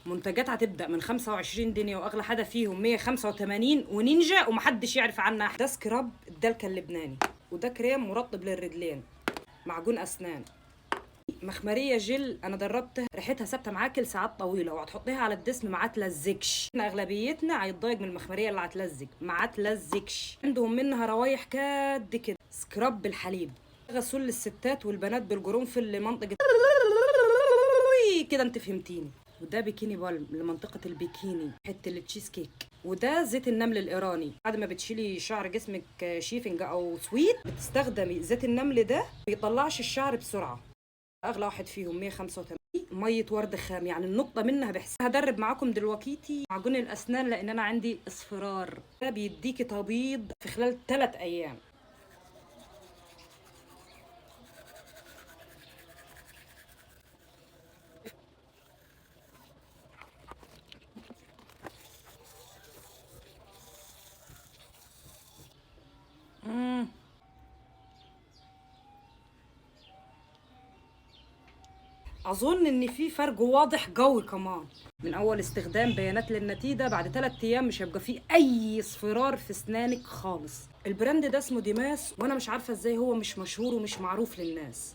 منتجات هتبدا من 25 جنيه واغلى حاجه فيهم 185 ونينجا ومحدش يعرف عنها. ده سكراب الدلكه اللبناني، وده كريم مرطب للرجلين، معجون اسنان، مخمريه جل انا دربتها ريحتها ثابته معاك لساعات طويله، وهتحطيها على الجسم ما تلزقش. احنا اغلبيتنا هيتضايق من المخمريه اللي هتلزق، ما تلزقش. عندهم منها روايح كد كده. سكراب بالحليب، غسول للستات والبنات بالقرنفل لمنطقه كده، انت فهمتيني. وده بيكيني بالم لمنطقة البيكيني، حتة التشيز كيك. وده زيت النمل الإيراني، بعد ما بتشيلي شعر جسمك شيفنج أو سويت بتستخدمي زيت النمل ده، بيطلعش الشعر بسرعة. أغلى واحد فيهم 185. مية ورد خام، يعني النقطة منها بحسها. هدرب معاكم دلوقتي معجون الأسنان لأن أنا عندي اصفرار. ده بيديكي تبييض في خلال 3 أيام. اظن ان في فرق واضح قوي كمان من اول استخدام بيانات للنتيجه. بعد 3 ايام مش هيبقى فيه اي اصفرار في اسنانك خالص. البراند ده اسمه ديماس، وانا مش عارفه ازاي هو مش مشهور ومش معروف للناس.